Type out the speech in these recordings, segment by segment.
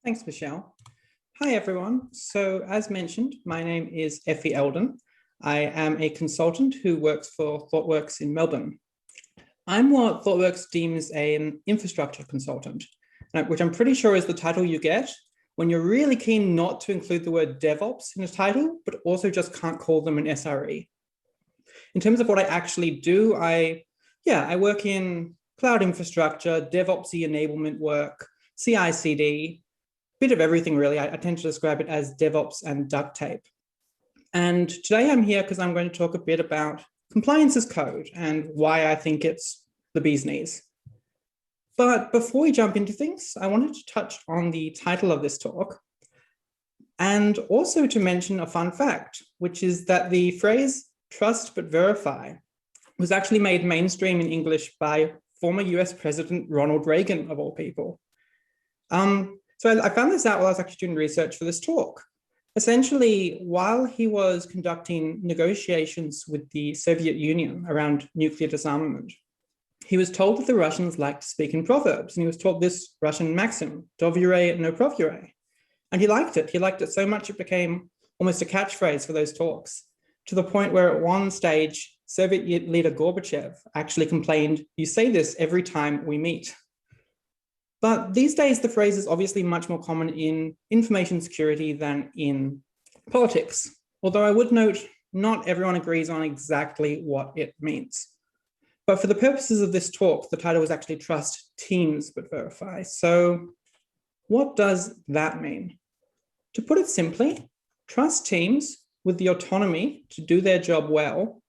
Thanks, Michelle. Hi, everyone. So as mentioned, my name is Effy Elden. I am a consultant who works for Thoughtworks in Melbourne. I'm what Thoughtworks deems an infrastructure consultant, which I'm pretty sure is the title you get when you're really keen not to include the word DevOps in a title, but also just can't call them an SRE. In terms of what I actually do, I work in cloud infrastructure, DevOpsy enablement work, CI/CD, bit of everything really. I tend to describe it as DevOps and duct tape. And today I'm here because I'm going to talk a bit about compliance as code and why I think it's the bee's knees. But before we jump into things, I wanted to touch on the title of this talk and also to mention a fun fact, which is that the phrase trust but verify was actually made mainstream in English by former US President Ronald Reagan, of all people. So I found this out while I was actually doing research for this talk. Essentially, while he was conducting negotiations with the Soviet Union around nuclear disarmament, he was told that the Russians liked to speak in proverbs, and he was taught this Russian maxim, "Dovure no provure." And he liked it. He liked it so much it became almost a catchphrase for those talks, to the point where at one stage, Soviet leader Gorbachev actually complained, "You say this every time we meet." But these days, the phrase is obviously much more common in information security than in politics. Although I would note, not everyone agrees on exactly what it means. But for the purposes of this talk, the title was actually Trust Teams but Verify. So what does that mean? To put it simply, trust teams with the autonomy to do their job well,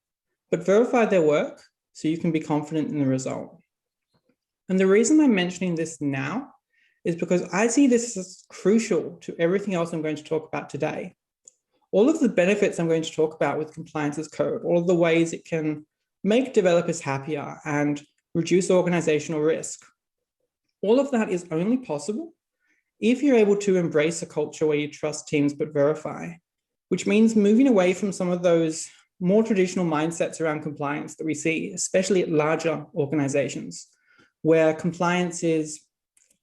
but verify their work so you can be confident in the result. And the reason I'm mentioning this now is because I see this as crucial to everything else I'm going to talk about today. All of the benefits I'm going to talk about with compliance as code, all of the ways it can make developers happier and reduce organizational risk. All of that is only possible if you're able to embrace a culture where you trust teams but verify, which means moving away from some of those more traditional mindsets around compliance that we see, especially at larger organizations, where compliance is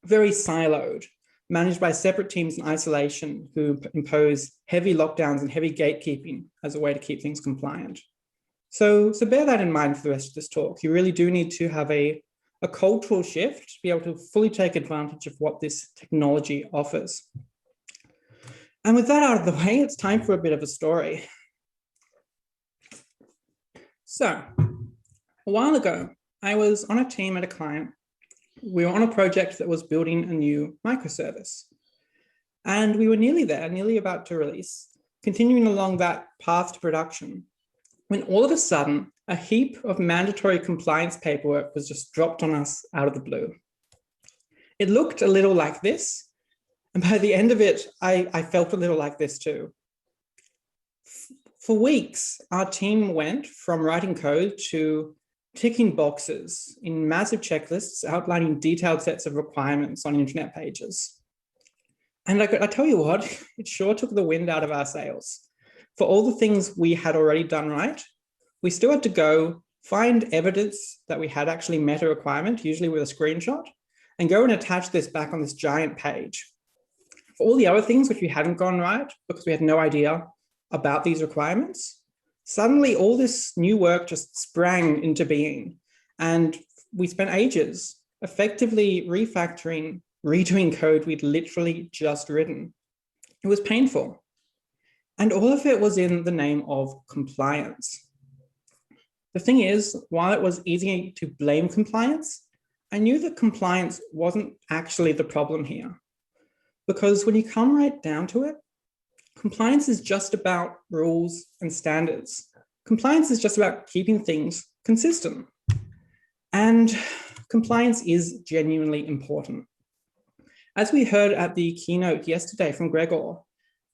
very siloed, managed by separate teams in isolation who impose heavy lockdowns and heavy gatekeeping as a way to keep things compliant. So bear that in mind for the rest of this talk. You really do need to have a cultural shift to be able to fully take advantage of what this technology offers. And with that out of the way, it's time for a bit of a story. So a while ago, I was on a team at a client. We were on a project that was building a new microservice. And we were nearly there, nearly about to release, continuing along that path to production, when all of a sudden, a heap of mandatory compliance paperwork was just dropped on us out of the blue. It looked a little like this. And by the end of it, I felt a little like this too. For weeks, our team went from writing code to ticking boxes in massive checklists outlining detailed sets of requirements on internet pages. And I tell you what, it sure took the wind out of our sails. For all the things we had already done right, we still had to go find evidence that we had actually met a requirement, usually with a screenshot, and go and attach this back on this giant page. For all the other things which we hadn't gone right because we had no idea about these requirements, suddenly all this new work just sprang into being, and we spent ages effectively refactoring, redoing code we'd literally just written. It was painful. And all of it was in the name of compliance. The thing is, while it was easy to blame compliance, I knew that compliance wasn't actually the problem here. Because when you come right down to it, compliance is just about rules and standards. Compliance is just about keeping things consistent. And compliance is genuinely important. As we heard at the keynote yesterday from Gregor,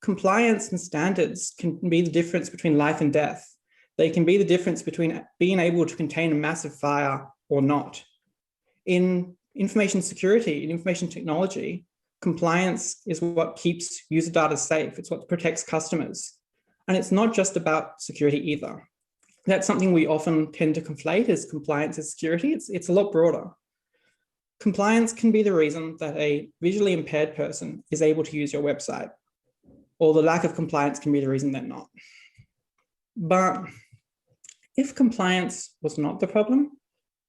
compliance and standards can be the difference between life and death. They can be the difference between being able to contain a massive fire or not. In information security, in information technology, compliance is what keeps user data safe. It's what protects customers. And it's not just about security either. That's something we often tend to conflate as compliance as security. It's a lot broader. compliance can be the reason that a visually impaired person is able to use your website, or the lack of compliance can be the reason they're not. But if compliance was not the problem,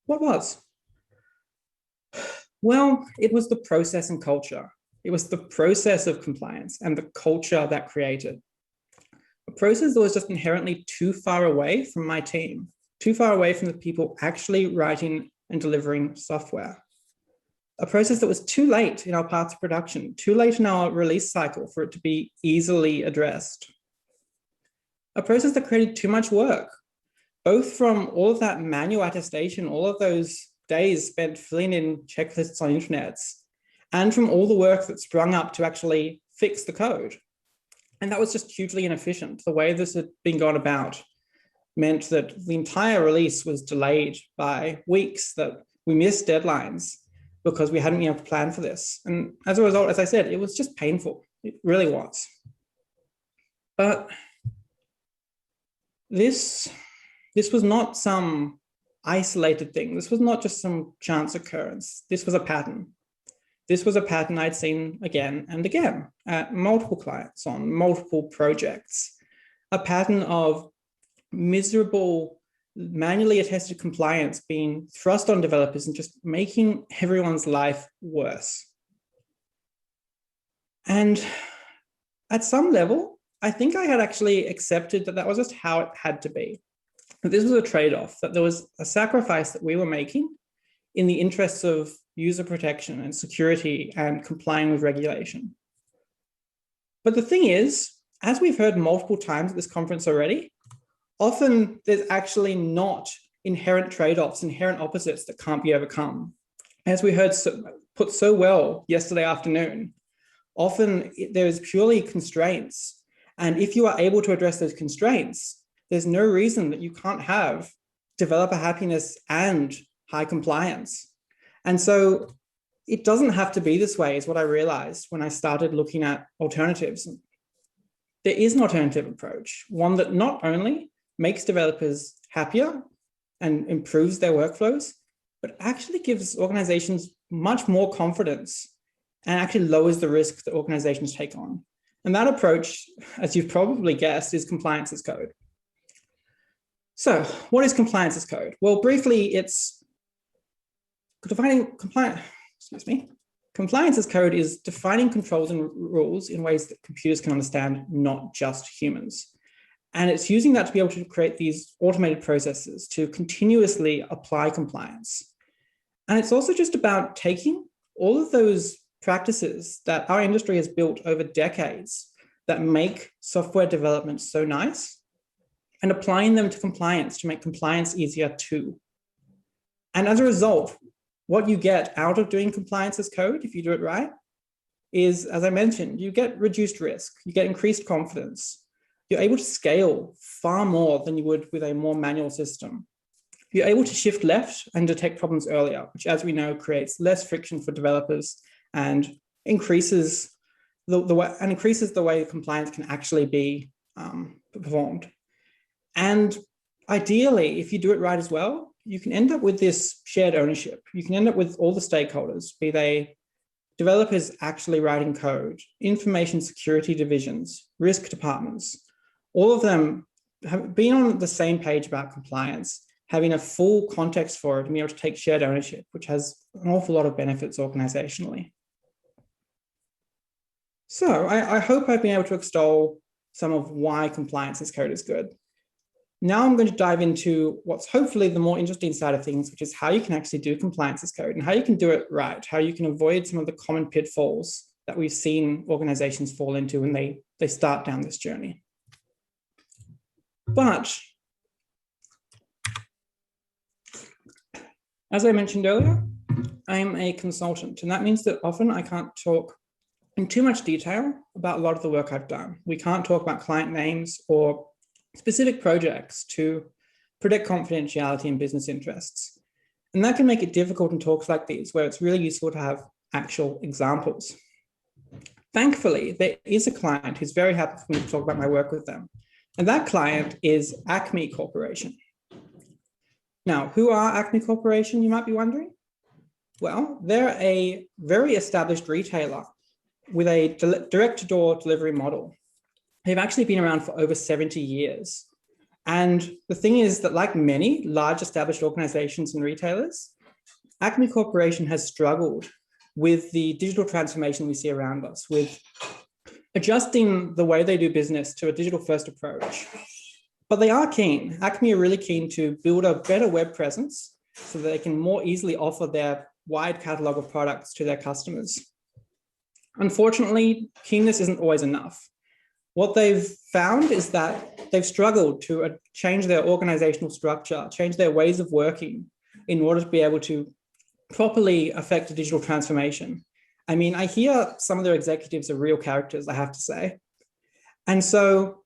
what was? Well, it was the process and culture. It was the process of compliance and the culture that created. A process that was just inherently too far away from my team, too far away from the people actually writing and delivering software. A process that was too late in our path to production, too late in our release cycle for it to be easily addressed. A process that created too much work, both from all of that manual attestation, all of those days spent filling in checklists on intranets, and from all the work that sprung up to actually fix the code. And that was just hugely inefficient. The way this had been gone about meant that the entire release was delayed by weeks, that we missed deadlines because we hadn't been able to plan for this. And as a result, as I said, it was just painful. It really was. But this was not some isolated thing. This was not just some chance occurrence. This was a pattern. This was a pattern I'd seen again and again at multiple clients on multiple projects. A pattern of miserable, manually attested compliance being thrust on developers and just making everyone's life worse. And at some level, I think I had actually accepted that that was just how it had to be. That this was a trade-off, that there was a sacrifice that we were making in the interests of user protection and security and complying with regulation. But the thing is, as we've heard multiple times at this conference already, often there's actually not inherent trade-offs, inherent opposites that can't be overcome. As we heard put so well yesterday afternoon, often there's purely constraints. And if you are able to address those constraints, there's no reason that you can't have developer happiness and high compliance. And so it doesn't have to be this way, is what I realized when I started looking at alternatives. There is an alternative approach, one that not only makes developers happier and improves their workflows, but actually gives organizations much more confidence and actually lowers the risk that organizations take on. And that approach, as you've probably guessed, is compliance as code. So what is compliance as code? Well, briefly, it's defining compliance as code is defining controls and rules in ways that computers can understand, not just humans. And it's using that to be able to create these automated processes to continuously apply compliance. And it's also just about taking all of those practices that our industry has built over decades that make software development so nice and applying them to compliance to make compliance easier too. And as a result, what you get out of doing compliance as code, if you do it right, is, as I mentioned, you get reduced risk, you get increased confidence. You're able to scale far more than you would with a more manual system. You're able to shift left and detect problems earlier, which, as we know, creates less friction for developers and increases the way compliance can actually be performed. And ideally, if you do it right as well, you can end up with this shared ownership. You can end up with all the stakeholders, be they developers actually writing code, information security divisions, risk departments, all of them have been on the same page about compliance, having a full context for it and be able to take shared ownership, which has an awful lot of benefits organizationally. So I hope I've been able to extol some of why compliance as code is good. Now I'm going to dive into what's hopefully the more interesting side of things, which is how you can actually do compliance as code and how you can do it right, how you can avoid some of the common pitfalls that we've seen organizations fall into when they start down this journey. But as I mentioned earlier, I'm a consultant, and that means that often I can't talk in too much detail about a lot of the work I've done. We can't talk about client names or specific projects to protect confidentiality and business interests. And that can make it difficult in talks like these, where it's really useful to have actual examples. Thankfully, there is a client who's very happy for me to talk about my work with them. And that client is Acme Corporation. Now, who are Acme Corporation, you might be wondering? Well, they're a very established retailer with a direct-to-door delivery model. They've actually been around for over 70 years. And the thing is that, like many large established organizations and retailers, Acme Corporation has struggled with the digital transformation we see around us, with adjusting the way they do business to a digital-first approach. But they are keen. Acme are really keen to build a better web presence so that they can more easily offer their wide catalog of products to their customers. Unfortunately, keenness isn't always enough. What they've found is that they've struggled to change their organizational structure, change their ways of working in order to be able to properly affect a digital transformation. I mean, I hear some of their executives are real characters, I have to say. And so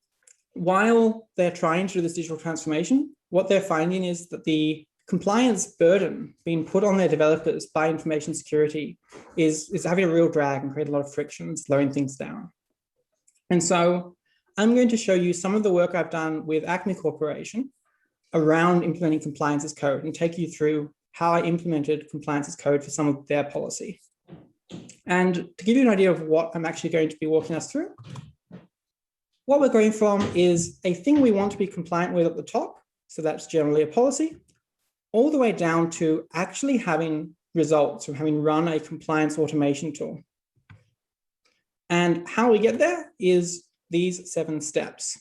while they're trying to do this digital transformation, what they're finding is that the compliance burden being put on their developers by information security is having a real drag and create a lot of friction, slowing things down. And so I'm going to show you some of the work I've done with Acme Corporation around implementing compliance as code and take you through how I implemented compliance as code for some of their policy. And to give you an idea of what I'm actually going to be walking us through, what we're going from is a thing we want to be compliant with at the top, so that's generally a policy, all the way down to actually having results from having run a compliance automation tool. And how we get there is these 7 steps.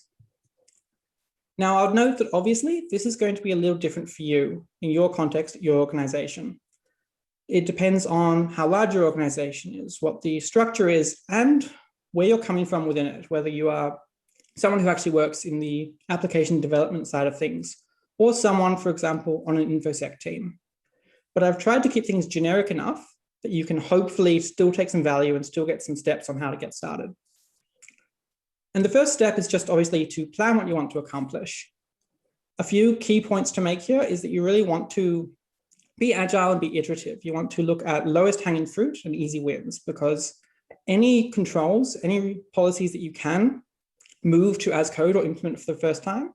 Now, I'll note that obviously this is going to be a little different for you in your context, your organization. It depends on how large your organization is, what the structure is, and where you're coming from within it, whether you are someone who actually works in the application development side of things, or someone, for example, on an InfoSec team. But I've tried to keep things generic enough that you can hopefully still take some value and still get some steps on how to get started. And the first step is just obviously to plan what you want to accomplish. A few key points to make here is that you really want to be agile and be iterative. You want to look at lowest hanging fruit and easy wins, because any controls, any policies that you can move to as code or implement for the first time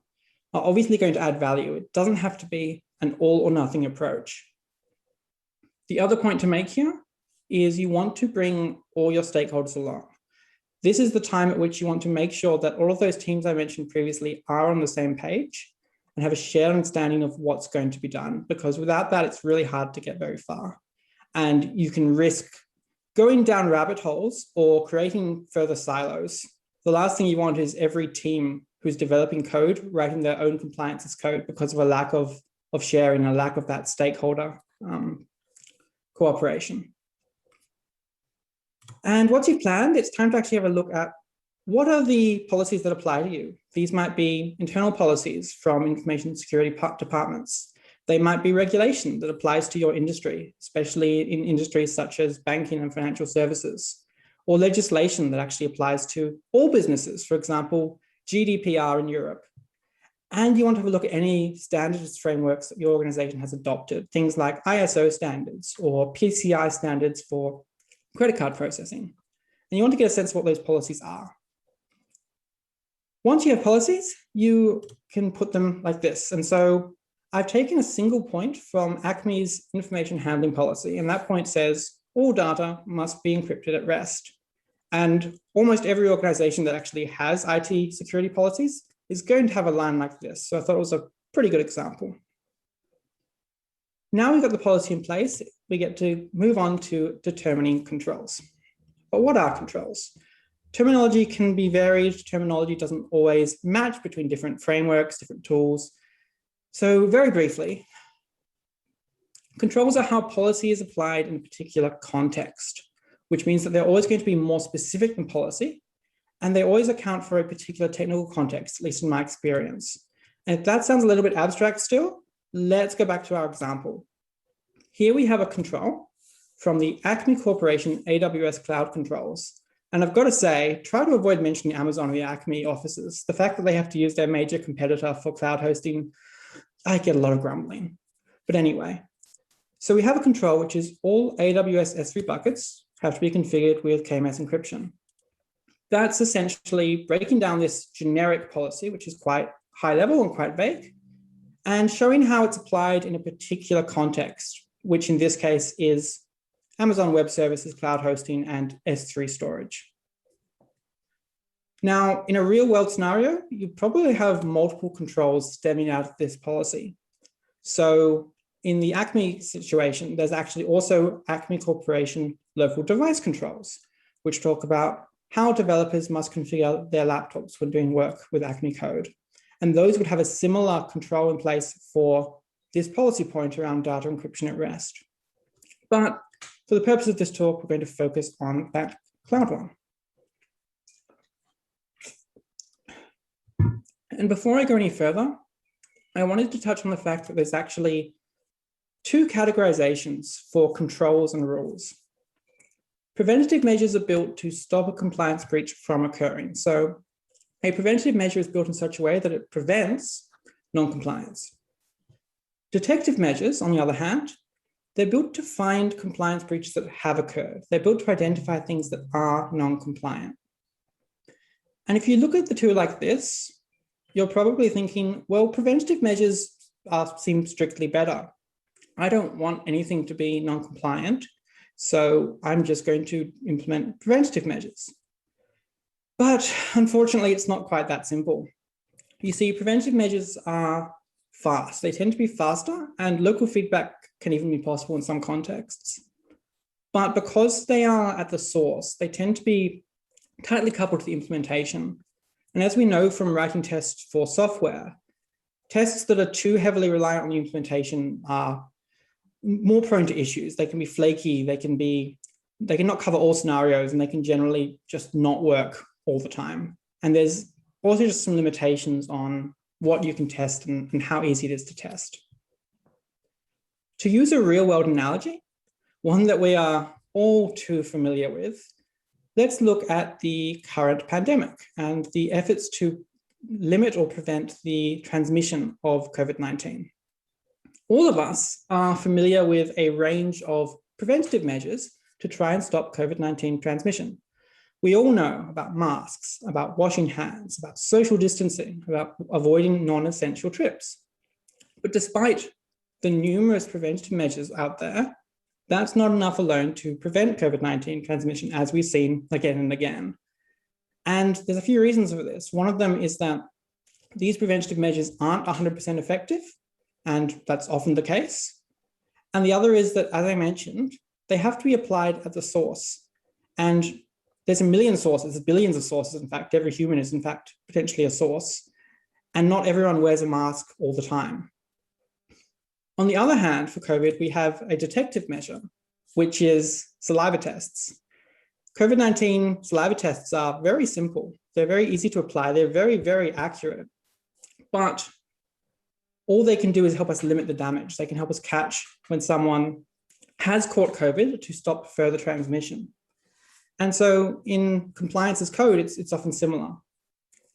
are obviously going to add value. It doesn't have to be an all or nothing approach. The other point to make here is you want to bring all your stakeholders along. This is the time at which you want to make sure that all of those teams I mentioned previously are on the same page and have a shared understanding of what's going to be done, because without that, it's really hard to get very far. And you can risk going down rabbit holes or creating further silos. The last thing you want is every team who's developing code writing their own compliance as code because of a lack of sharing, a lack of that stakeholder cooperation. And once you've planned, it's time to actually have a look at what are the policies that apply to you. These might be internal policies from information security departments. They might be regulation that applies to your industry, especially in industries such as banking and financial services, or legislation that actually applies to all businesses, for example, GDPR in Europe. And you want to have a look at any standards frameworks that your organization has adopted, things like ISO standards or PCI standards for credit card processing. And you want to get a sense of what those policies are. Once you have policies, you can put them like this. And so I've taken a single point from Acme's information handling policy, and that point says all data must be encrypted at rest. And almost every organization that actually has IT security policies is going to have a line like this. So I thought it was a pretty good example. Now we've got the policy in place, we get to move on to determining controls. But what are controls? Terminology can be varied. Terminology doesn't always match between different frameworks, different tools. So very briefly, controls are how policy is applied in a particular context, which means that they're always going to be more specific than policy, and they always account for a particular technical context, at least in my experience. And if that sounds a little bit abstract still, let's go back to our example. Here we have a control from the Acme Corporation AWS Cloud Controls. And I've got to say, try to avoid mentioning Amazon or the Acme offices. The fact that they have to use their major competitor for cloud hosting, I get a lot of grumbling. But anyway, so we have a control which is all AWS S3 buckets have to be configured with KMS encryption. That's essentially breaking down this generic policy, which is quite high level and quite vague, and showing how it's applied in a particular context, which in this case is Amazon Web Services, cloud hosting, and S3 storage. Now, in a real world scenario, you probably have multiple controls stemming out of this policy. So in the Acme situation, there's actually also Acme Corporation local device controls, which talk about how developers must configure their laptops when doing work with Acme code. And those would have a similar control in place for this policy point around data encryption at rest. But for the purpose of this talk, we're going to focus on that cloud one. And before I go any further, I wanted to touch on the fact that there's actually two categorizations for controls and rules. Preventative measures are built to stop a compliance breach from occurring. So a preventative measure is built in such a way that it prevents non-compliance. Detective measures, on the other hand, they're built to find compliance breaches that have occurred. They're built to identify things that are non-compliant. And if you look at the two like this, you're probably thinking, well, preventative measures seem strictly better. I don't want anything to be non-compliant, so I'm just going to implement preventative measures. But unfortunately, it's not quite that simple. You see, preventative measures are fast. They tend to be faster, and local feedback can even be possible in some contexts. But because they are at the source, they tend to be tightly coupled to the implementation. And as we know from writing tests for software, tests that are too heavily reliant on the implementation are more prone to issues. They can be flaky, they can not cover all scenarios, and they can generally just not work all the time. And there's also just some limitations on what you can test and how easy it is to test. To use a real world analogy, one that we are all too familiar with, let's look at the current pandemic and the efforts to limit or prevent the transmission of COVID-19. All of us are familiar with a range of preventative measures to try and stop COVID-19 transmission. We all know about masks, about washing hands, about social distancing, about avoiding non-essential trips. But despite the numerous preventative measures out there, that's not enough alone to prevent COVID-19 transmission, as we've seen again and again. And there's a few reasons for this. One of them is that these preventative measures aren't 100% effective, and that's often the case. And the other is that, as I mentioned, they have to be applied at the source. And there's a million sources, billions of sources, in fact. Every human is, in fact, potentially a source. And not everyone wears a mask all the time. On the other hand, for COVID, we have a detective measure, which is saliva tests. COVID-19 saliva tests are very simple. They're very easy to apply. They're very, very accurate. But all they can do is help us limit the damage. They can help us catch when someone has caught COVID to stop further transmission. And so in compliance as code, it's often similar.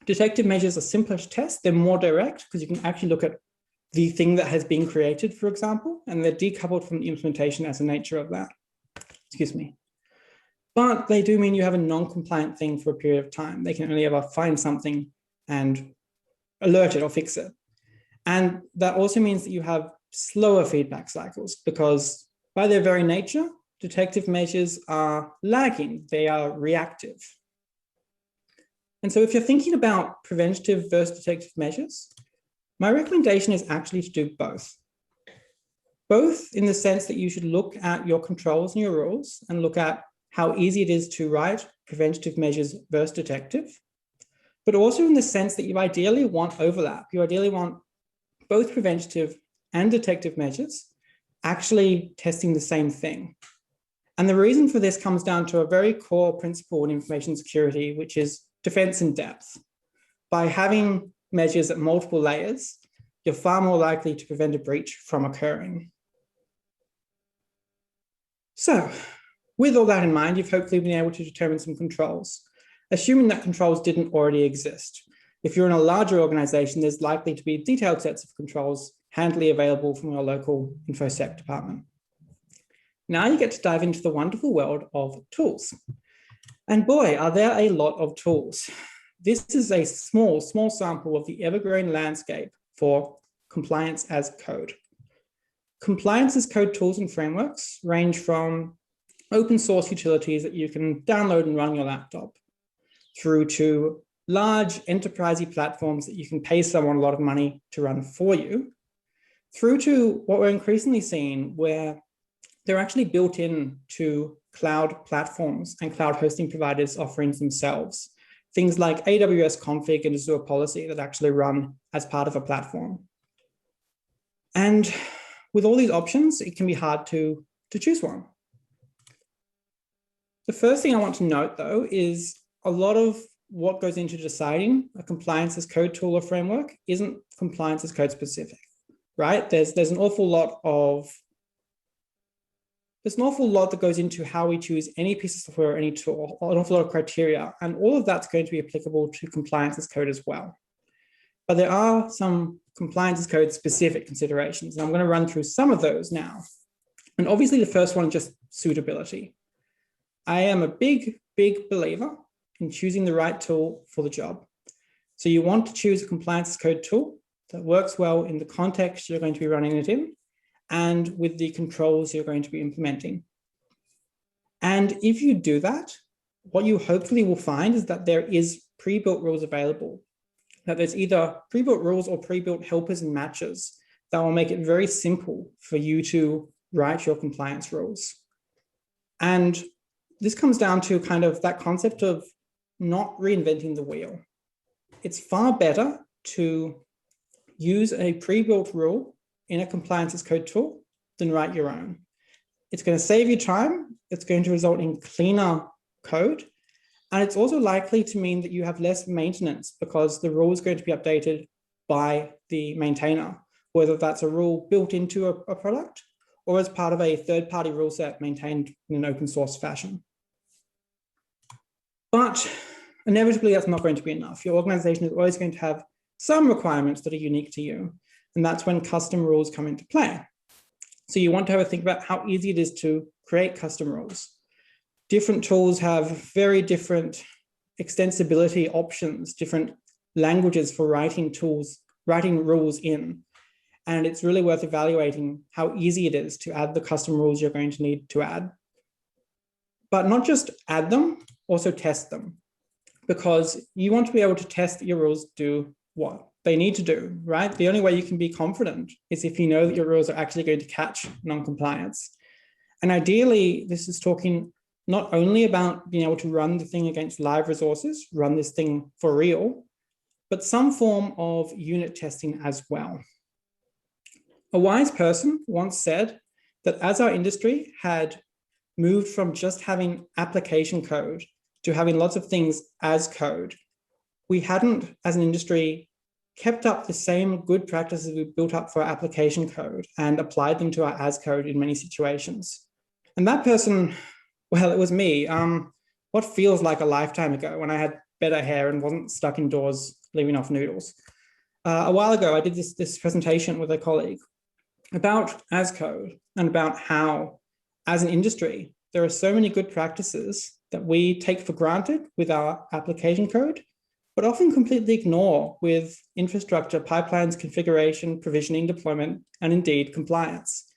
Detective measures are simpler to test. They're more direct because you can actually look at the thing that has been created, for example, and they're decoupled from the implementation as the nature of that. Excuse me. But they do mean you have a non-compliant thing for a period of time. They can only ever find something and alert it or fix it. And that also means that you have slower feedback cycles because by their very nature, detective measures are lagging. They are reactive. And so if you're thinking about preventative versus detective measures, my recommendation is actually to do both. Both in the sense that you should look at your controls and your rules and look at how easy it is to write preventative measures versus detective, but also in the sense that you ideally want overlap. You ideally want both preventative and detective measures actually testing the same thing. And the reason for this comes down to a very core principle in information security, which is defense in depth. By having measures at multiple layers, you're far more likely to prevent a breach from occurring. So, with all that in mind, you've hopefully been able to determine some controls, assuming that controls didn't already exist. If you're in a larger organization, there's likely to be detailed sets of controls handily available from your local InfoSec department. Now you get to dive into the wonderful world of tools. And boy, are there a lot of tools. This is a small sample of the ever-growing landscape for compliance as code. Compliance as code tools and frameworks range from open source utilities that you can download and run on your laptop, through to large enterprisey platforms that you can pay someone a lot of money to run for you, through to what we're increasingly seeing where they're actually built in to cloud platforms and cloud hosting providers' offerings themselves. Things like AWS config and Azure policy that actually run as part of a platform. And with all these options, it can be hard to choose one. The first thing I want to note, though, is a lot of what goes into deciding a compliance as code tool or framework isn't compliance as code specific, right? There's an awful lot that goes into how we choose any piece of software or any tool, an awful lot of criteria, and all of that's going to be applicable to compliance as code as well. But there are some compliance as code specific considerations, and I'm going to run through some of those now. And obviously the first one is just suitability. I am a big believer in choosing the right tool for the job. So you want to choose a compliance as code tool that works well in the context you're going to be running it in, and with the controls you're going to be implementing. And if you do that, what you hopefully will find is that there is pre-built rules available, that there's either pre-built rules or pre-built helpers and matches that will make it very simple for you to write your compliance rules. And this comes down to kind of that concept of not reinventing the wheel. It's far better to use a pre-built rule in a compliance as code tool than write your own. It's going to save you time. It's going to result in cleaner code. And it's also likely to mean that you have less maintenance because the rule is going to be updated by the maintainer, whether that's a rule built into a product or as part of a third-party rule set maintained in an open source fashion. But inevitably, that's not going to be enough. Your organization is always going to have some requirements that are unique to you. And that's when custom rules come into play. So you want to have a think about how easy it is to create custom rules. Different tools have very different extensibility options, different languages for writing rules in. And it's really worth evaluating how easy it is to add the custom rules you're going to need to add. But not just add them, also test them, because you want to be able to test that your rules do what they need to do, right? The only way you can be confident is if you know that your rules are actually going to catch non-compliance. And ideally, this is talking not only about being able to run the thing against live resources, run this thing for real, but some form of unit testing as well. A wise person once said that as our industry had moved from just having application code to having lots of things as code, we hadn't, as an industry, kept up the same good practices we built up for application code and applied them to our as code in many situations. And that person, well, it was me. What feels like a lifetime ago when I had better hair and wasn't stuck indoors living off noodles. A while ago, I did this presentation with a colleague about as code and about how, as an industry, there are so many good practices that we take for granted with our application code, but often completely ignore with infrastructure, pipelines, configuration, provisioning, deployment, and indeed compliance.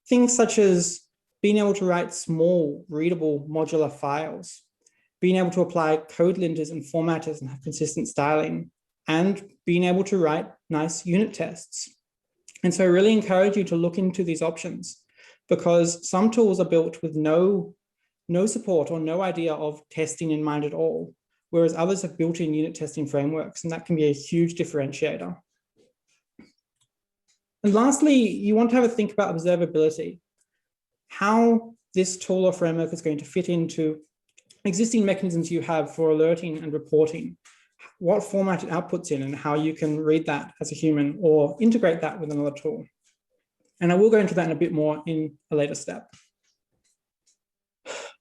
Things such as being able to write small, readable, modular files, being able to apply code linters and formatters and have consistent styling, and being able to write nice unit tests. And so I really encourage you to look into these options, because some tools are built with no support or no idea of testing in mind at all, whereas others have built-in unit testing frameworks, and that can be a huge differentiator. And lastly, you want to have a think about observability, how this tool or framework is going to fit into existing mechanisms you have for alerting and reporting, what format it outputs in and how you can read that as a human or integrate that with another tool. And I will go into that in a bit more in a later step.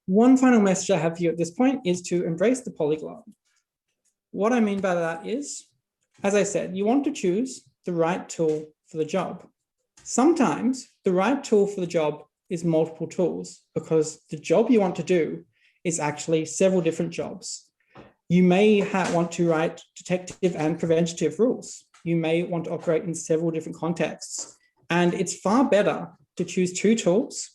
One final message I have for you at this point is to embrace the polyglot. What I mean by that is, as I said, you want to choose the right tool for the job. Sometimes the right tool for the job is multiple tools, because the job you want to do is actually several different jobs. You may want to write detective and preventative rules. You may want to operate in several different contexts. And it's far better to choose two tools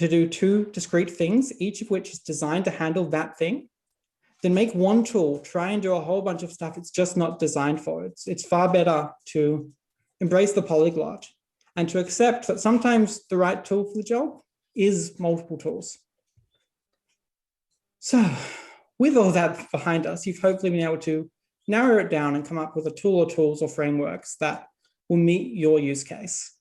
to do two discrete things, each of which is designed to handle that thing, then make one tool try and do a whole bunch of stuff it's just not designed for. It's far better to embrace the polyglot and to accept that sometimes the right tool for the job is multiple tools. So with all that behind us, you've hopefully been able to narrow it down and come up with a tool or tools or frameworks that will meet your use case.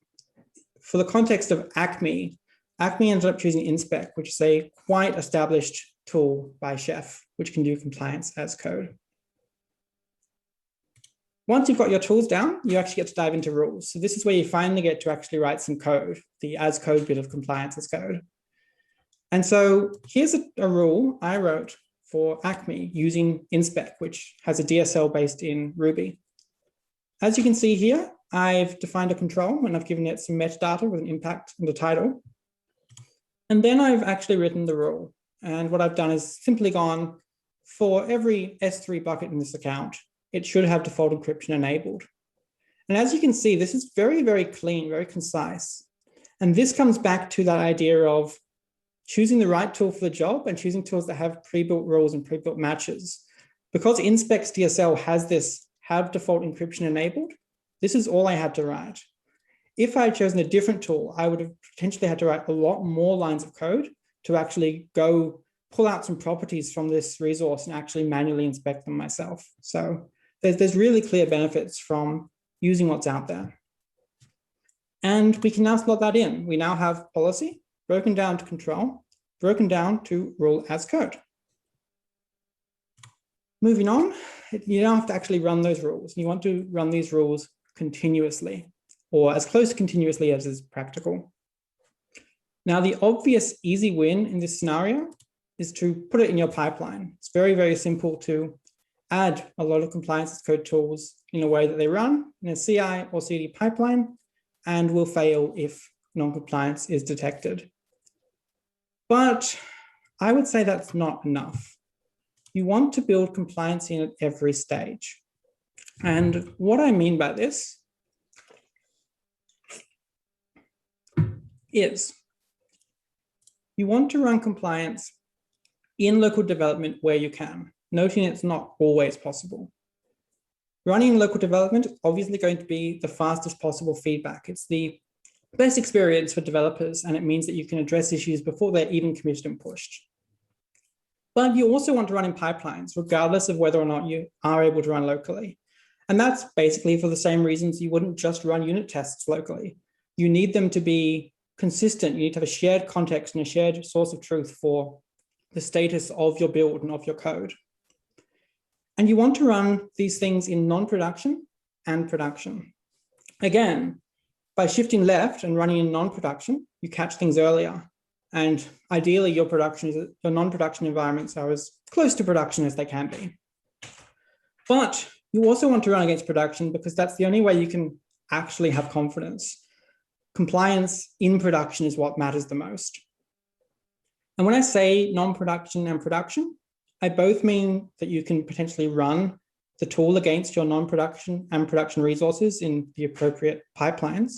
For the context of Acme ended up choosing Inspec, which is a quite established tool by Chef, which can do compliance as code. Once you've got your tools down, you actually get to dive into rules. So this is where you finally get to actually write some code, the as code bit of compliance as code. And so here's a rule I wrote for Acme using Inspec, which has a DSL based in Ruby. As you can see here, I've defined a control and I've given it some metadata with an impact and a title. And then I've actually written the rule. And what I've done is simply gone for every S3 bucket in this account, it should have default encryption enabled. And as you can see, this is very, very clean, very concise. And this comes back to that idea of choosing the right tool for the job and choosing tools that have pre-built rules and pre-built matches. Because Inspec's DSL has this have default encryption enabled, this is all I had to write. If I had chosen a different tool, I would have potentially had to write a lot more lines of code to actually go pull out some properties from this resource and actually manually inspect them myself. So there's really clear benefits from using what's out there. And we can now slot that in. We now have policy broken down to control, broken down to rule as code. Moving on, you don't have to actually run those rules. You want to run these rules continuously, or as close to continuously as is practical. Now, the obvious easy win in this scenario is to put it in your pipeline. It's very, very simple to add a lot of compliance as code tools in a way that they run in a CI or CD pipeline and will fail if non-compliance is detected. But I would say that's not enough. You want to build compliance in at every stage. And what I mean by this is you want to run compliance in local development where you can, noting it's not always possible. Running in local development is obviously going to be the fastest possible feedback. It's the best experience for developers, and it means that you can address issues before they're even committed and pushed. But you also want to run in pipelines, regardless of whether or not you are able to run locally. And that's basically for the same reasons you wouldn't just run unit tests locally. You need them to be consistent. You need to have a shared context and a shared source of truth for the status of your build and of your code. And you want to run these things in non-production and production. Again, by shifting left and running in non-production, you catch things earlier. And ideally, your non-production environments are as close to production as they can be. But you also want to run against production because that's the only way you can actually have confidence. Compliance in production is what matters the most. And when I say non-production and production, I both mean that you can potentially run the tool against your non-production and production resources in the appropriate pipelines,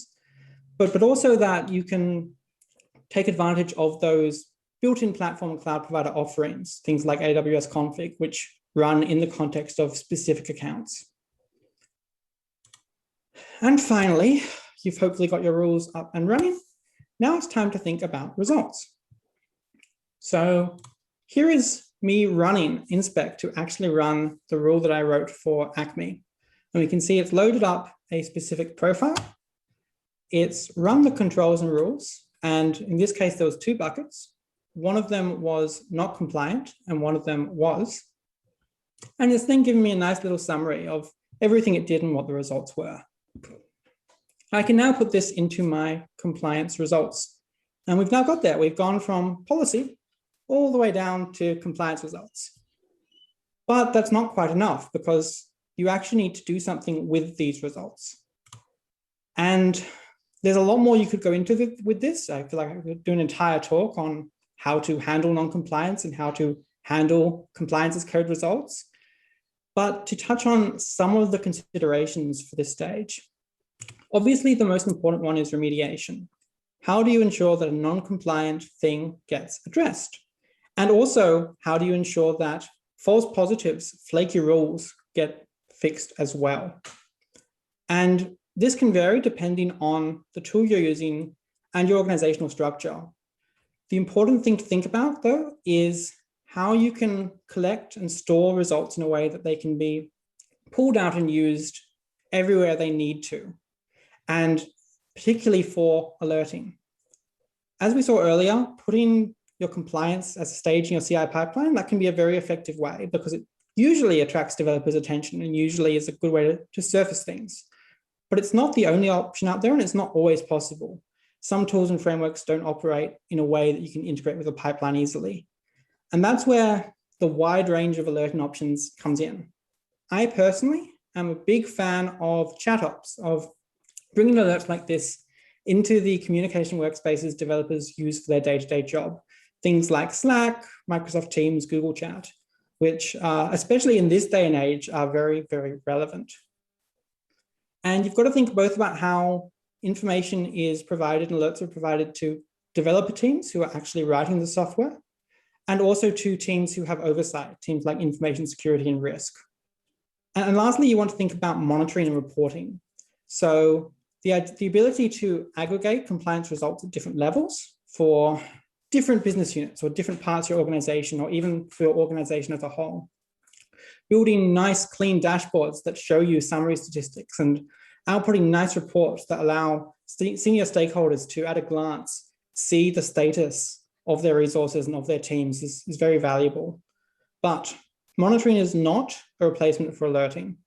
but also that you can take advantage of those built-in platform and cloud provider offerings, things like AWS config, which run in the context of specific accounts. And finally, you've hopefully got your rules up and running. Now it's time to think about results. So here is me running Inspec to actually run the rule that I wrote for Acme. And we can see it's loaded up a specific profile. It's run the controls and rules. And in this case, there was two buckets. One of them was not compliant and one of them was. And it's then giving me a nice little summary of everything it did and what the results were. I can now put this into my compliance results. And we've now got there. We've gone from policy all the way down to compliance results. But that's not quite enough because you actually need to do something with these results. And there's a lot more you could go into with this. I feel like I could do an entire talk on how to handle non-compliance and how to handle compliance as code results. But to touch on some of the considerations for this stage, obviously the most important one is remediation. How do you ensure that a non-compliant thing gets addressed? And also, how do you ensure that false positives, flaky rules get fixed as well? And this can vary depending on the tool you're using and your organizational structure. The important thing to think about, though, is how you can collect and store results in a way that they can be pulled out and used everywhere they need to, and particularly for alerting. As we saw earlier, putting your compliance as a stage in your CI pipeline, that can be a very effective way because it usually attracts developers' attention and usually is a good way to surface things. But it's not the only option out there, and it's not always possible. Some tools and frameworks don't operate in a way that you can integrate with a pipeline easily. And that's where the wide range of alerting options comes in. I personally am a big fan of chat ops, of bringing alerts like this into the communication workspaces developers use for their day-to-day job. Things like Slack, Microsoft Teams, Google Chat, which especially in this day and age are very, very relevant. And you've got to think both about how information is provided and alerts are provided to developer teams who are actually writing the software, and also to teams who have oversight, teams like information security and risk. And lastly, you want to think about monitoring and reporting. So the ability to aggregate compliance results at different levels for different business units or different parts of your organization, or even for your organization as a whole. Building nice, clean dashboards that show you summary statistics and outputting nice reports that allow senior stakeholders to, at a glance, see the status of their resources and of their teams is very valuable. But monitoring is not a replacement for alerting,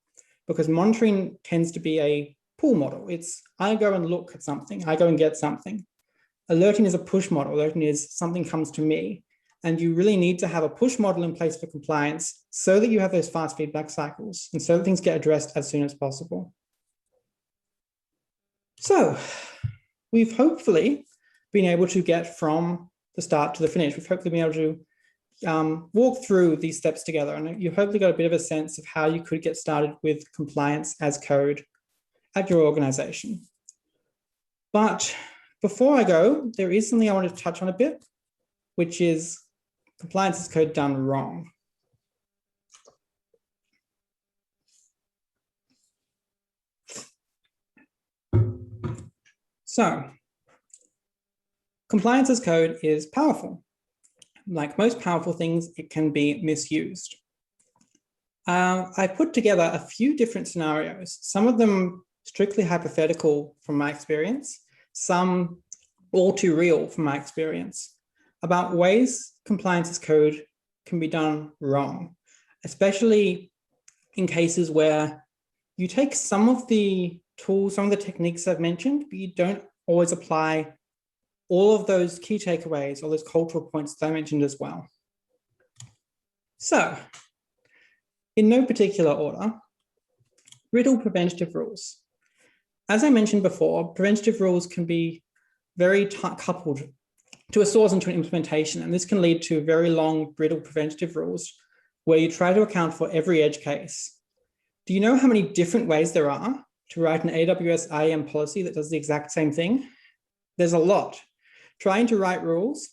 because monitoring tends to be a pull model. It's I go and look at something, I go and get something. Alerting is a push model. Alerting is something comes to me. And you really need to have a push model in place for compliance so that you have those fast feedback cycles and so that things get addressed as soon as possible. So we've hopefully been able to get from the start to the finish. We've hopefully been able to walk through these steps together, and you've hopefully got a bit of a sense of how you could get started with compliance as code at your organization. But before I go, there is something I wanted to touch on a bit, which is compliance as code done wrong. So, compliance as code is powerful. Like most powerful things, it can be misused. I put together a few different scenarios, some of them strictly hypothetical from my experience, some all too real from my experience, about ways compliance as code can be done wrong, especially in cases where you take some of the tools, some of the techniques I've mentioned, but you don't always apply all of those key takeaways, all those cultural points that I mentioned as well. So, in no particular order, brittle preventative rules. As I mentioned before, preventative rules can be very coupled to a source and to an implementation, and this can lead to very long, brittle preventative rules where you try to account for every edge case. Do you know how many different ways there are to write an AWS IAM policy that does the exact same thing? There's a lot. Trying to write rules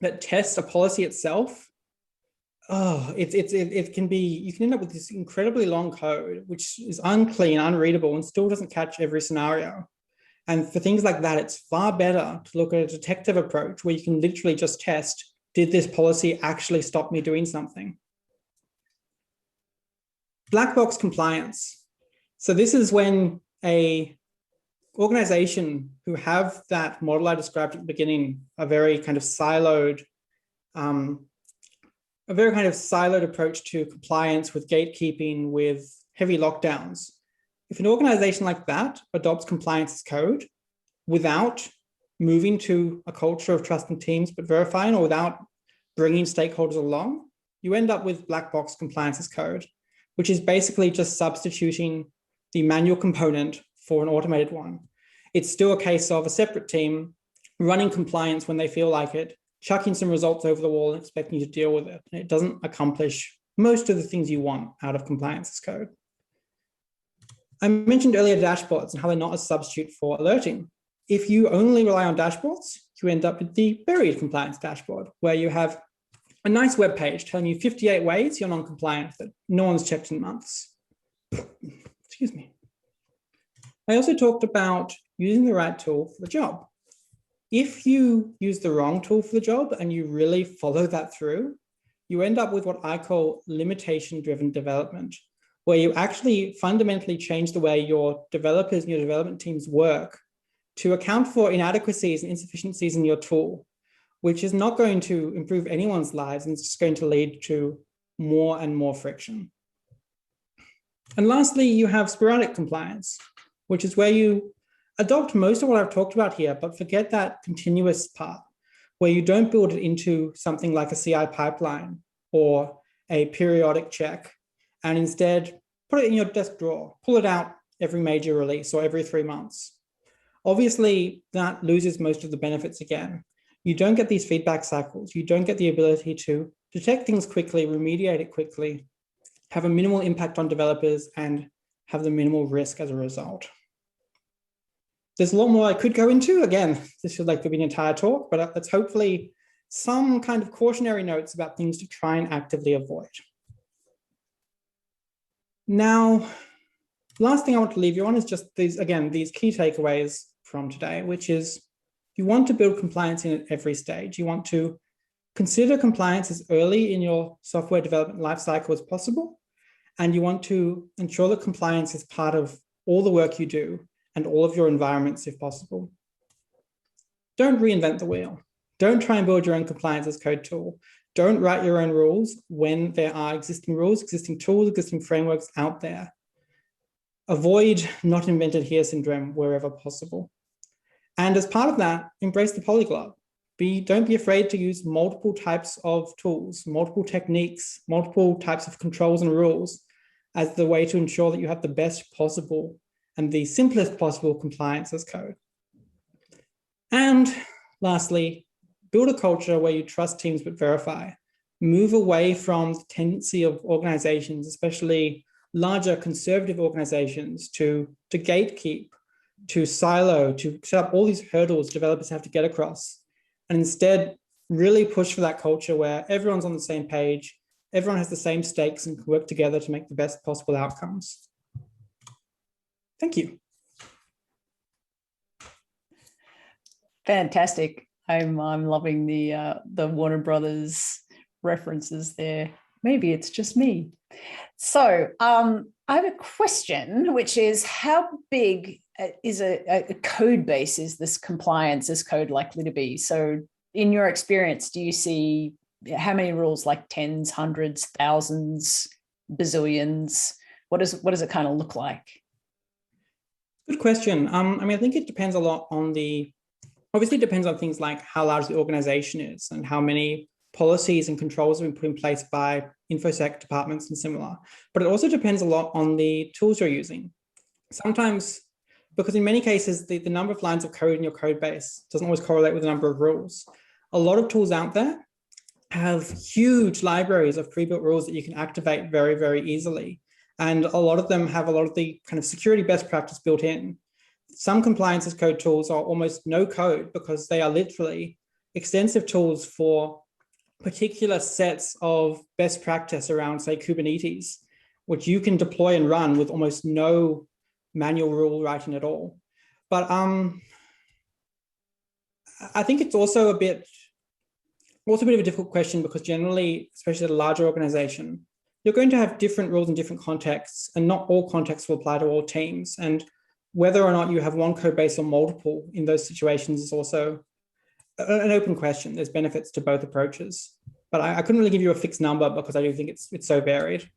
that test a policy itself, it can be, you can end up with this incredibly long code, which is unclean, unreadable, and still doesn't catch every scenario. And for things like that, it's far better to look at a detective approach where you can literally just test, did this policy actually stop me doing something? Black box compliance. So this is when a organization who have that model I described at the beginning, a very kind of siloed approach to compliance with gatekeeping, with heavy lockdowns. If an organization like that adopts compliance as code without moving to a culture of trusting teams but verifying, or without bringing stakeholders along, you end up with black box compliance as code, which is basically just substituting the manual component for an automated one. It's still a case of a separate team running compliance when they feel like it, chucking some results over the wall and expecting you to deal with it. And it doesn't accomplish most of the things you want out of compliance as code. I mentioned earlier dashboards and how they're not a substitute for alerting. if you only rely on dashboards, you end up with the buried compliance dashboard, where you have a nice web page telling you 58 ways you're non-compliant that no one's checked in months. Excuse me. I also talked about using the right tool for the job. If you use the wrong tool for the job and you really follow that through, you end up with what I call limitation-driven development, where you actually fundamentally change the way your developers and your development teams work to account for inadequacies and insufficiencies in your tool, which is not going to improve anyone's lives and it's just going to lead to more and more friction. And lastly, you have sporadic compliance, which is where you adopt most of what I've talked about here, but forget that continuous part, where you don't build it into something like a CI pipeline or a periodic check, and instead put it in your desk drawer, pull it out every major release or every 3 months. Obviously, that loses most of the benefits again. You don't get these feedback cycles. You don't get the ability to detect things quickly, remediate it quickly, have a minimal impact on developers, and have the minimal risk as a result. There's a lot more I could go into. Again, this feels like could be an entire talk, but that's hopefully some kind of cautionary notes about things to try and actively avoid. Now, last thing I want to leave you on is just these, again, these key takeaways from today, which is you want to build compliance in at every stage. You want to consider compliance as early in your software development lifecycle as possible. And you want to ensure that compliance is part of all the work you do and all of your environments if possible. Don't reinvent the wheel. Don't try and build your own compliance as code tool. Don't write your own rules when there are existing rules, existing tools, existing frameworks out there. Avoid not invented here syndrome wherever possible. And as part of that, embrace the polyglot. Don't be afraid to use multiple types of tools, multiple techniques, multiple types of controls and rules as the way to ensure that you have the best possible and the simplest possible compliance as code. And lastly, build a culture where you trust teams but verify. Move away from the tendency of organizations, especially larger conservative organizations, to gatekeep, to silo, to set up all these hurdles developers have to get across, and instead really push for that culture where everyone's on the same page, everyone has the same stakes and can work together to make the best possible outcomes. Thank you. Fantastic. I'm loving the Warner Brothers references there. Maybe it's just me. So I have a question, which is how big is a code base is this compliance as code likely to be? So in your experience, do you see how many rules, like tens, hundreds, thousands, bazillions? What does it kind of look like? Good question. I mean, I think it depends a lot on obviously it depends on things like how large the organization is and how many policies and controls have been put in place by InfoSec departments and similar. But it also depends a lot on the tools you're using. Sometimes, because in many cases, the number of lines of code in your code base doesn't always correlate with the number of rules. A lot of tools out there have huge libraries of pre-built rules that you can activate very, very easily. And a lot of them have a lot of the kind of security best practice built in. Some compliance as code tools are almost no code because they are literally extensive tools for particular sets of best practice around, say, Kubernetes, which you can deploy and run with almost no manual rule writing at all. But I think it's also a bit of a difficult question because generally, especially at a larger organization, you're going to have different rules in different contexts, and not all contexts will apply to all teams. And whether or not you have one code base or multiple in those situations is also an open question. There's benefits to both approaches, but I couldn't really give you a fixed number because I do think it's so varied.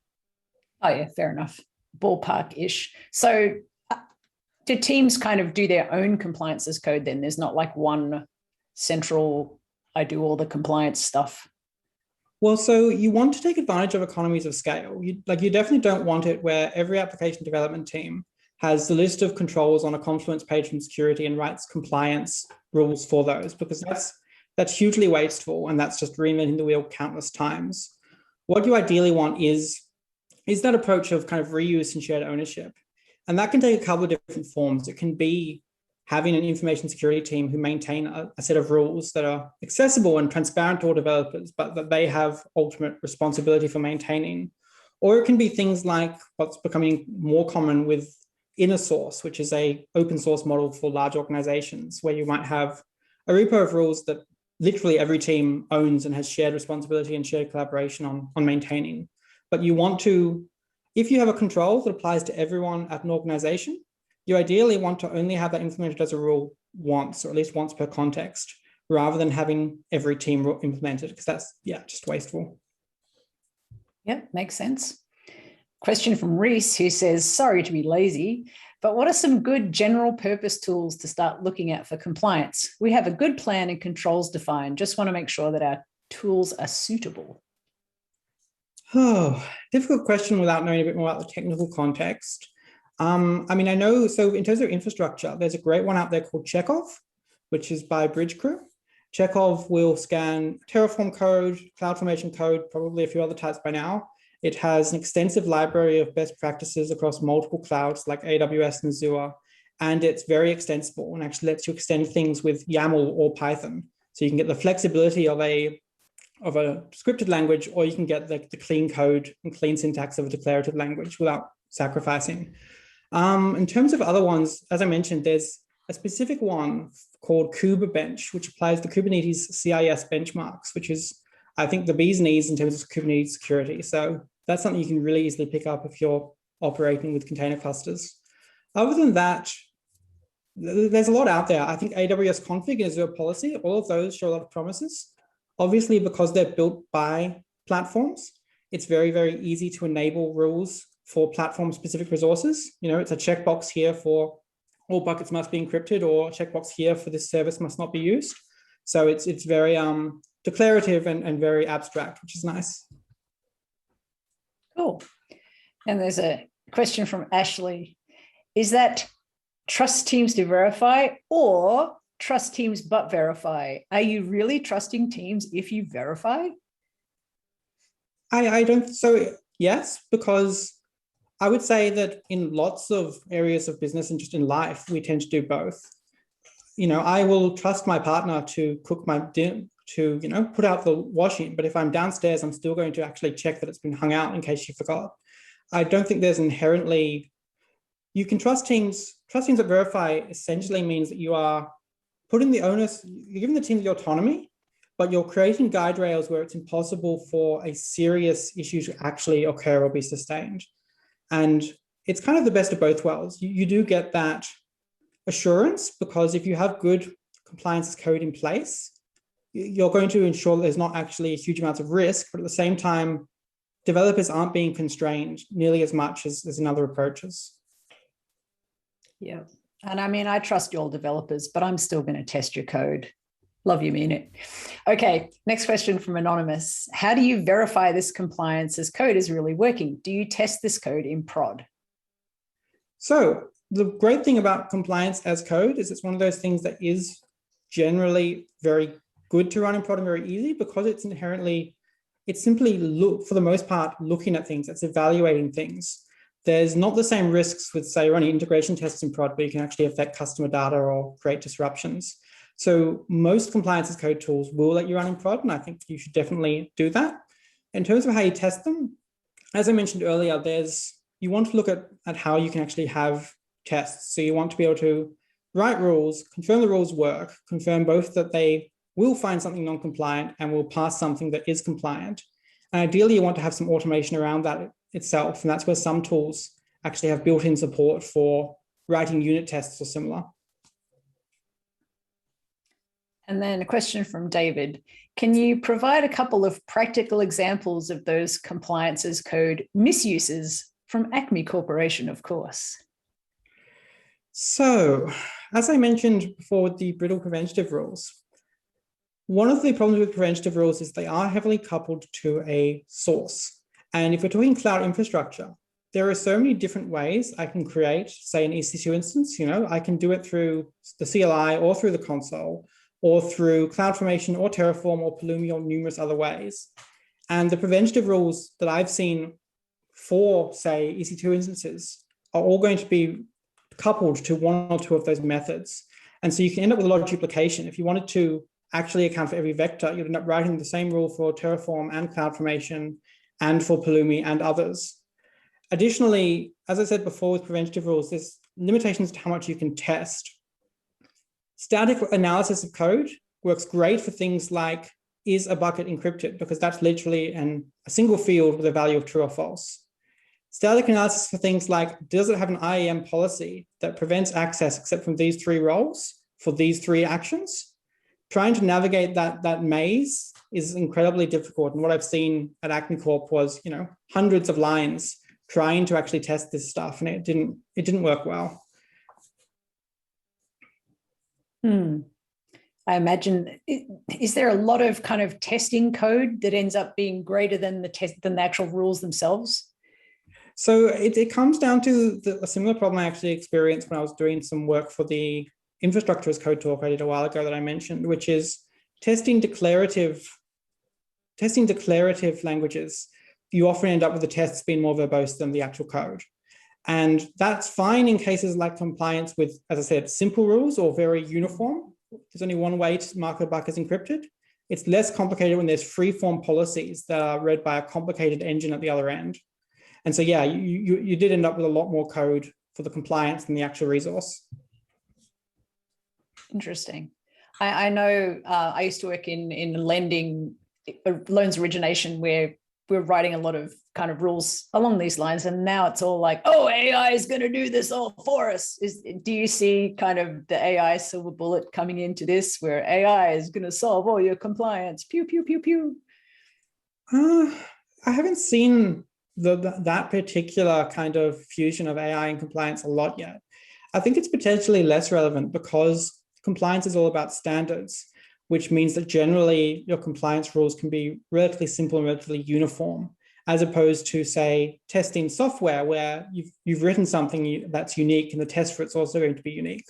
Oh yeah, fair enough. Ballpark-ish. So do teams kind of do their own compliance as code then? There's not like one central, I do all the compliance stuff. Well, so you want to take advantage of economies of scale. You definitely don't want it where every application development team has the list of controls on a Confluence page from security and writes compliance rules for those, because that's hugely wasteful and that's just reinventing the wheel countless times. What you ideally want is that approach of kind of reuse and shared ownership. And that can take a couple of different forms. It can be having an information security team who maintain a set of rules that are accessible and transparent to all developers, but that they have ultimate responsibility for maintaining. Or it can be things like what's becoming more common with inner source, which is a open source model for large organizations, where you might have a repo of rules that literally every team owns and has shared responsibility and shared collaboration on maintaining. But you want to, if you have a control that applies to everyone at an organization, you ideally want to only have that implemented as a rule once, or at least once per context, rather than having every team implemented, because that's, just wasteful. Yeah, makes sense. Question from Reese, who says, sorry to be lazy, but what are some good general purpose tools to start looking at for compliance? We have a good plan and controls defined. Just want to make sure that our tools are suitable. Oh, difficult question without knowing a bit more about the technical context. I know, so in terms of infrastructure, there's a great one out there called Chekhov, which is by Bridgecrew. Chekhov will scan Terraform code, CloudFormation code, probably a few other types by now. It has an extensive library of best practices across multiple clouds like AWS and Azure, and it's very extensible and actually lets you extend things with YAML or Python. So you can get the flexibility of a scripted language, or you can get the clean code and clean syntax of a declarative language without sacrificing. In terms of other ones, as I mentioned, there's a specific one called KubeBench, which applies the Kubernetes CIS benchmarks, which is, I think, the bee's knees in terms of Kubernetes security. So that's something you can really easily pick up if you're operating with container clusters. Other than that, there's a lot out there. I think AWS config and Azure policy, all of those show a lot of promises. Obviously, because they're built by platforms, it's very, very easy to enable rules for platform-specific resources. It's a checkbox here for all buckets must be encrypted, or a checkbox here for this service must not be used. So it's very declarative and very abstract, which is nice. Cool. And there's a question from Ashley. Is that trust teams to verify or trust teams but verify? Are you really trusting teams if you verify? I don't. So yes, because I would say that in lots of areas of business and just in life, we tend to do both. I will trust my partner to cook my dinner, to put out the washing, but if I'm downstairs, I'm still going to actually check that it's been hung out in case she forgot. I don't think there's inherently, you can trust teams that verify essentially means that you are putting the onus, you're giving the team the autonomy, but you're creating guide rails where it's impossible for a serious issue to actually occur or be sustained. And it's kind of the best of both worlds. You do get that assurance, because if you have good compliance code in place, you're going to ensure that there's not actually huge amounts of risk, but at the same time, developers aren't being constrained nearly as much as in other approaches. Yeah. And I trust your developers, but I'm still going to test your code. Love you, mean it. Okay, next question from Anonymous. How do you verify this compliance as code is really working? Do you test this code in prod? So the great thing about compliance as code is it's one of those things that is generally very good to run in prod and very easy, because it's simply for the most part, looking at things, it's evaluating things. There's not the same risks with, say, running integration tests in prod, but you can actually affect customer data or create disruptions. So most compliance as code tools will let you run in prod, and I think you should definitely do that. In terms of how you test them, as I mentioned earlier, you want to look at how you can actually have tests. So you want to be able to write rules, confirm the rules work, confirm both that they will find something non-compliant and will pass something that is compliant. And ideally, you want to have some automation around that itself. And that's where some tools actually have built-in support for writing unit tests or similar. And then a question from David. Can you provide a couple of practical examples of those compliance as code misuses from Acme Corporation, of course? So, as I mentioned before with the brittle preventative rules, one of the problems with preventative rules is they are heavily coupled to a source. And if we're talking cloud infrastructure, there are so many different ways I can create, say, an EC2 instance. I can do it through the CLI or through the console, or through CloudFormation or Terraform or Pulumi or numerous other ways. And the preventative rules that I've seen for, say, EC2 instances are all going to be coupled to one or two of those methods. And so you can end up with a lot of duplication. If you wanted to actually account for every vector, you'd end up writing the same rule for Terraform and CloudFormation and for Pulumi and others. Additionally, as I said before with preventative rules, there's limitations to how much you can test. Static analysis of code works great for things like, is a bucket encrypted? Because that's literally a single field with a value of true or false. Static analysis for things like, does it have an IAM policy that prevents access except from these 3 roles for these 3 actions? Trying to navigate that maze is incredibly difficult. And what I've seen at Acme Corp was, hundreds of lines trying to actually test this stuff, and it didn't work well. I imagine, is there a lot of kind of testing code that ends up being greater than the actual rules themselves? So it comes down to a similar problem I actually experienced when I was doing some work for the infrastructure as code talk I did a while ago that I mentioned, which is testing declarative languages. You often end up with the tests being more verbose than the actual code. And that's fine in cases like compliance with, as I said, simple rules or very uniform. There's only one way to mark a bucket as encrypted. It's less complicated when there's free-form policies that are read by a complicated engine at the other end. And so, yeah, you did end up with a lot more code for the compliance than the actual resource. Interesting. I know I used to work in lending, loans origination, where we're writing a lot of kind of rules along these lines. And now it's all like, oh, AI is going to do this all for us. Do you see kind of the AI silver bullet coming into this, where AI is going to solve all your compliance? Pew, pew, pew, pew. I haven't seen that particular kind of fusion of AI and compliance a lot yet. I think it's potentially less relevant because compliance is all about standards, which means that generally your compliance rules can be relatively simple and relatively uniform, as opposed to, say, testing software where you've written something that's unique and the test for it's also going to be unique.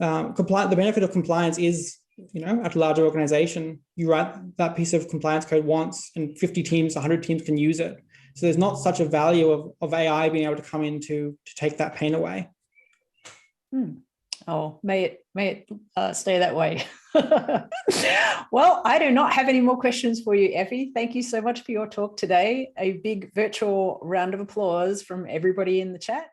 The benefit of compliance is, at a larger organization, you write that piece of compliance code once and 50 teams, 100 teams can use it. So there's not such a value of AI being able to come in to take that pain away. Oh, may it stay that way. Well, I do not have any more questions for you, Effy. Thank you so much for your talk today. A big virtual round of applause from everybody in the chat.